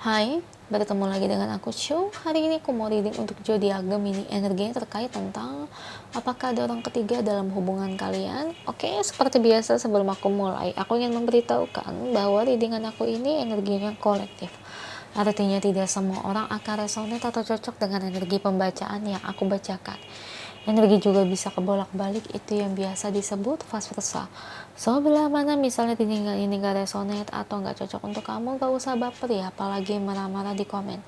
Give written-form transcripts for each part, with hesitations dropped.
Hai, bertemu lagi dengan aku Shu. Hari ini aku mau reading untuk zodiak Gemini. Energinya terkait tentang apakah ada orang ketiga dalam hubungan kalian. Oke, seperti biasa sebelum aku mulai, aku ingin memberitahukan bahwa readingan aku ini energinya kolektif. Artinya tidak semua orang akan resonate atau cocok dengan energi pembacaan yang aku bacakan. Energi juga bisa kebolak-balik, itu yang biasa disebut vice versa. So, bila mana misalnya tinggal ini gak resonate atau gak cocok untuk kamu, gak usah baper ya, apalagi marah-marah di komen.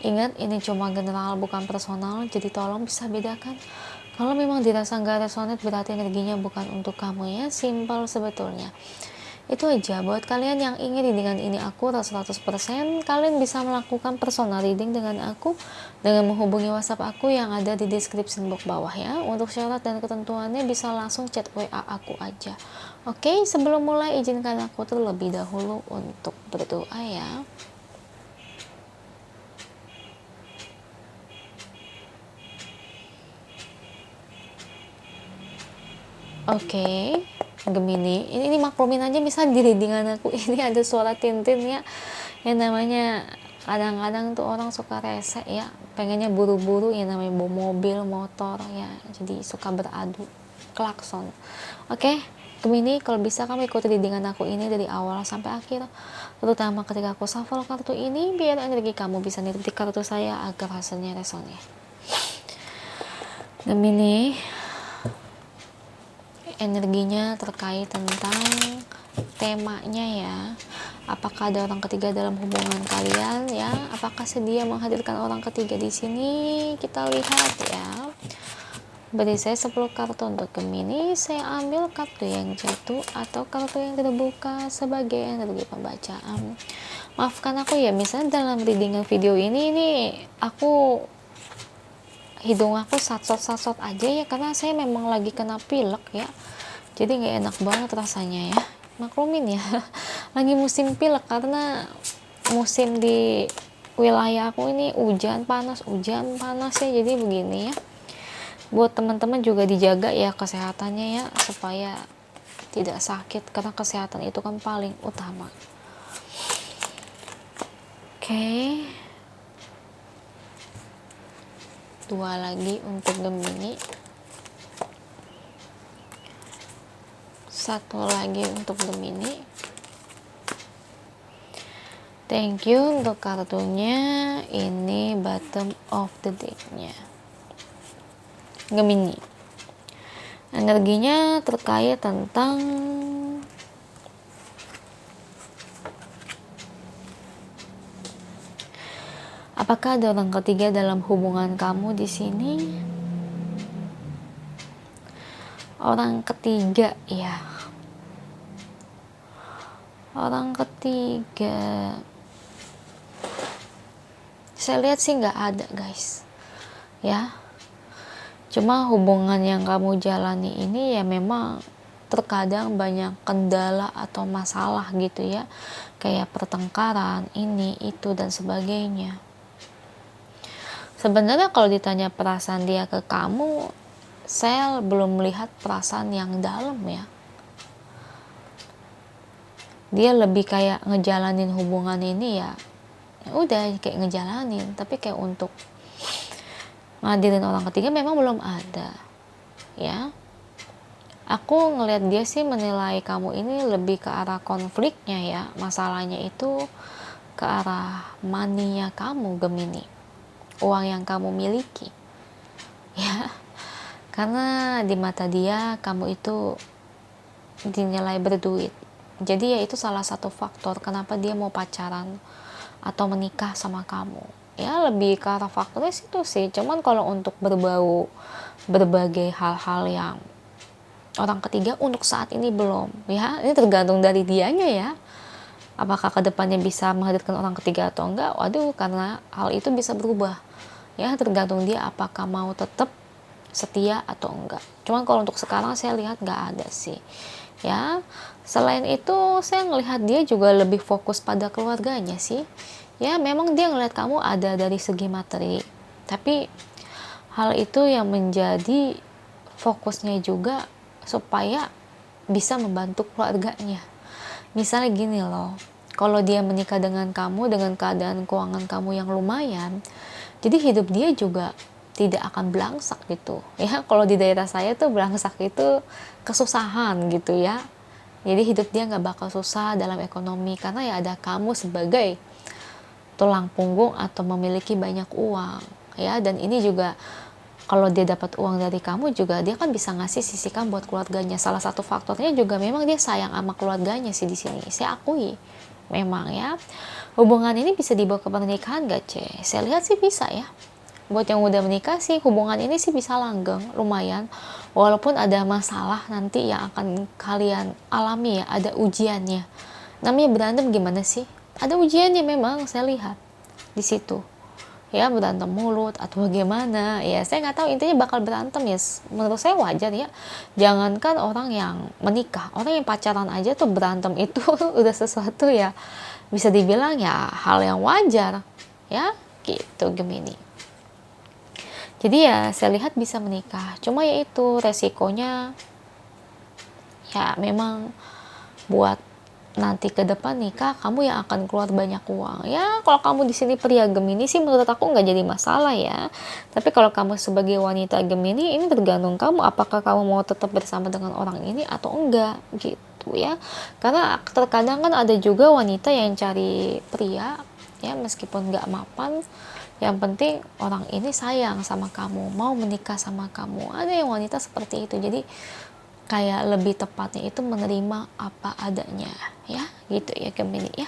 Ingat, ini cuma general bukan personal, jadi tolong bisa bedakan. Kalau memang dirasa gak resonate, berarti energinya bukan untuk kamu ya, simpel sebetulnya. Itu aja buat kalian yang ingin readingan ini akurat 100%, kalian bisa melakukan personal reading dengan aku dengan menghubungi WhatsApp aku yang ada di description box bawah ya. Untuk syarat dan ketentuannya bisa langsung chat WA aku aja. Oke, sebelum mulai izinkan aku terlebih dahulu untuk berdoa ya. Oke, Gemini, ini maklumin aja bisa di readingan aku ini ada suara tintin ya, yang namanya kadang-kadang tuh orang suka rese ya, pengennya buru-buru ya, namanya bawa mobil, motor ya, jadi suka beradu klakson. Oke, Gemini, kalau bisa kamu ikuti readingan aku ini dari awal sampai akhir, terutama ketika aku shuffle kartu ini, biar energi kamu bisa nitik kartu saya agar hasilnya resonate. Gemini, energinya terkait tentang temanya ya, apakah ada orang ketiga dalam hubungan kalian ya, apakah sedia menghadirkan orang ketiga di sini, kita lihat ya. Beri saya 10 kartu untuk Gemini, saya ambil kartu yang jatuh atau kartu yang terbuka sebagai energi pembacaan. Maafkan aku ya, misalnya dalam readingan video ini aku hidung aku satsot-satsot aja ya, karena saya memang lagi kena pilek ya, jadi nggak enak banget rasanya ya, maklumin ya. Lagi musim pilek karena musim di wilayah aku ini hujan panas ya, jadi begini ya. Buat teman-teman juga dijaga ya kesehatannya ya, supaya tidak sakit, karena kesehatan itu kan paling utama. Oke, dua lagi untuk Gemini, satu lagi untuk Gemini. Thank you untuk kartunya, ini bottom of the deck-nya. Gemini, energinya terkait tentang apakah ada orang ketiga dalam hubungan kamu di sini? Orang ketiga ya. Orang ketiga. Saya lihat sih nggak ada guys. Ya. Cuma hubungan yang kamu jalani ini ya memang terkadang banyak kendala atau masalah gitu ya. Kayak pertengkaran, ini, itu, dan sebagainya. Sebenarnya kalau ditanya perasaan dia ke kamu, saya belum melihat perasaan yang dalam ya. Dia lebih kayak ngejalanin hubungan ini ya, udah kayak ngejalanin, tapi kayak untuk ngadirin orang ketiga memang belum ada ya. Aku ngelihat dia sih menilai kamu ini lebih ke arah konfliknya ya, masalahnya itu ke arah money-nya kamu Gemini, uang yang kamu miliki ya, karena di mata dia kamu itu dinilai berduit, jadi ya itu salah satu faktor kenapa dia mau pacaran atau menikah sama kamu ya, lebih ke arah faktornya situ sih. Cuman kalau untuk berbau berbagai hal-hal yang orang ketiga untuk saat ini belum ya, ini tergantung dari dianya ya, apakah kedepannya bisa menghadirkan orang ketiga atau enggak. Waduh, karena hal itu bisa berubah ya, tergantung dia apakah mau tetap setia atau enggak. Cuman kalau untuk sekarang saya lihat nggak ada sih ya. Selain itu saya ngelihat dia juga lebih fokus pada keluarganya sih ya. Memang dia ngelihat kamu ada dari segi materi, tapi hal itu yang menjadi fokusnya juga supaya bisa membantu keluarganya. Misalnya gini loh, kalau dia menikah dengan kamu dengan keadaan keuangan kamu yang lumayan, jadi hidup dia juga tidak akan belangsak gitu ya. Kalau di daerah saya tuh belangsak itu kesusahan gitu ya. Jadi hidup dia nggak bakal susah dalam ekonomi karena ya ada kamu sebagai tulang punggung atau memiliki banyak uang ya. Dan ini juga kalau dia dapat uang dari kamu juga dia kan bisa ngasih sisihkan buat keluarganya. Salah satu faktornya juga memang dia sayang sama keluarganya sih di sini. Saya akui memang ya. Hubungan ini bisa dibawa ke pernikahan gak, Ce? Saya lihat sih bisa ya. Buat yang udah menikah sih hubungan ini sih bisa langgeng, lumayan. Walaupun ada masalah nanti yang akan kalian alami ya, ada ujiannya. Namanya berantem gimana sih? Ada ujiannya memang saya lihat di situ. Ya berantem mulut atau bagaimana ya, saya nggak tahu, intinya bakal berantem ya. Menurut saya wajar ya, jangankan orang yang menikah, orang yang pacaran aja tuh berantem itu udah sesuatu ya bisa dibilang ya hal yang wajar ya gitu Gemini. Jadi ya saya lihat bisa menikah, cuma ya itu resikonya ya memang buat nanti ke depan nikah kamu yang akan keluar banyak uang ya. Kalau kamu di sini pria Gemini sih menurut aku nggak jadi masalah ya, tapi kalau kamu sebagai wanita Gemini ini tergantung kamu apakah kamu mau tetap bersama dengan orang ini atau enggak gitu ya. Karena terkadang kan ada juga wanita yang cari pria ya meskipun nggak mapan, yang penting orang ini sayang sama kamu, mau menikah sama kamu. Ada yang wanita seperti itu, jadi kayak lebih tepatnya itu menerima apa adanya ya gitu ya Gemini ya.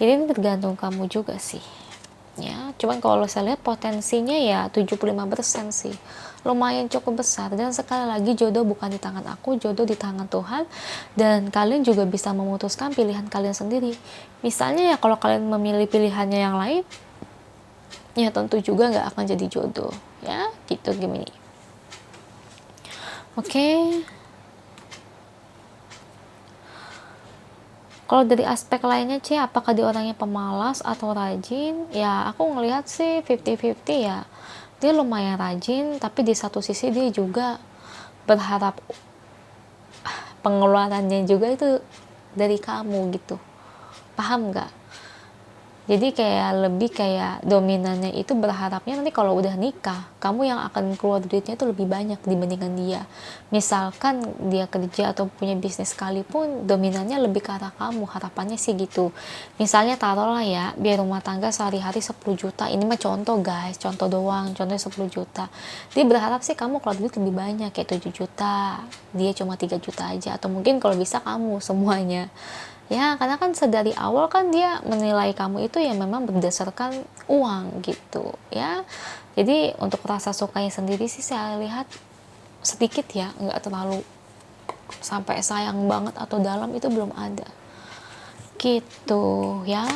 Jadi ini tergantung kamu juga sih ya. Cuman kalau saya lihat potensinya ya 75% sih, lumayan cukup besar. Dan sekali lagi jodoh bukan di tangan aku, jodoh di tangan Tuhan. Dan kalian juga bisa memutuskan pilihan kalian sendiri. Misalnya ya kalau kalian memilih pilihannya yang lain ya tentu juga nggak akan jadi jodoh ya gitu Gemini. Oke. Kalau dari aspek lainnya C, apakah dia orangnya pemalas atau rajin? Ya aku ngelihat sih 50-50 ya. Dia lumayan rajin, tapi di satu sisi dia juga berharap pengeluarannya juga itu dari kamu gitu. Paham nggak? Jadi kayak lebih kayak dominannya itu berharapnya nanti kalau udah nikah kamu yang akan keluar duitnya itu lebih banyak dibandingkan dia. Misalkan dia kerja atau punya bisnis sekalipun, dominannya lebih ke arah kamu, harapannya sih gitu. Misalnya taruhlah ya biaya rumah tangga sehari-hari 10 juta, ini mah contoh guys, contoh doang, contohnya 10 juta. Dia berharap sih kamu keluar duit lebih banyak kayak 7 juta, dia cuma 3 juta aja, atau mungkin kalau bisa kamu semuanya ya. Karena kan sedari awal kan dia menilai kamu itu ya memang berdasarkan uang gitu ya. Jadi untuk rasa sukanya sendiri sih saya lihat sedikit ya, nggak terlalu sampai sayang banget atau dalam, itu belum ada gitu ya.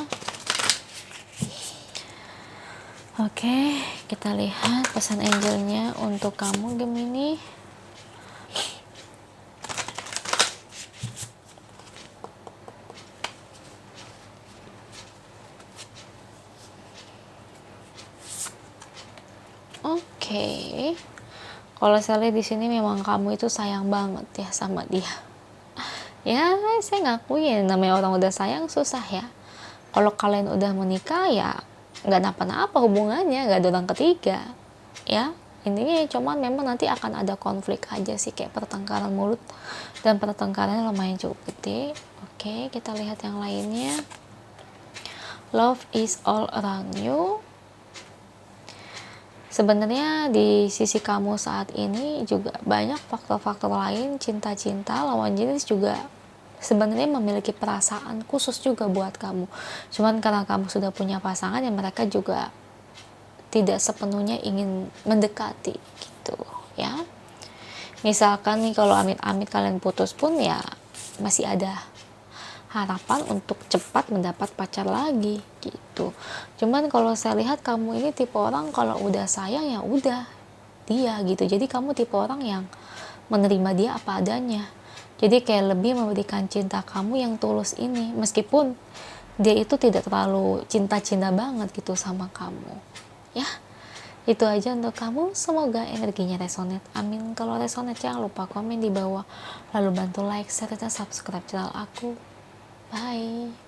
Oke, kita lihat pesan angelnya untuk kamu Gemini. Oke. Kalau saya lihat di sini memang kamu itu sayang banget ya sama dia. Ya, saya ngakuin namanya orang udah sayang susah ya. Kalau kalian udah menikah ya nggak napa-napa hubungannya, nggak ada orang ketiga. Ya, intinya cuman memang nanti akan ada konflik aja sih, kayak pertengkaran mulut, dan pertengkarannya lumayan cukup gede. Oke, kita lihat yang lainnya. Love is all around you. Sebenarnya di sisi kamu saat ini juga banyak faktor-faktor lain, cinta-cinta, lawan jenis juga sebenarnya memiliki perasaan khusus juga buat kamu. Cuman karena kamu sudah punya pasangan yang mereka juga tidak sepenuhnya ingin mendekati gitu ya. Misalkan nih kalau amit-amit kalian putus pun ya masih ada harapan untuk cepat mendapat pacar lagi gitu. Cuman kalau saya lihat kamu ini tipe orang kalau udah sayang ya udah dia gitu. Jadi kamu tipe orang yang menerima dia apa adanya. Jadi kayak lebih memberikan cinta kamu yang tulus ini, meskipun dia itu tidak terlalu cinta-cinta banget gitu sama kamu ya. Itu aja untuk kamu, semoga energinya resonate, amin. Kalau resonate jangan lupa komen di bawah, lalu bantu like, share, dan subscribe channel aku. Bye.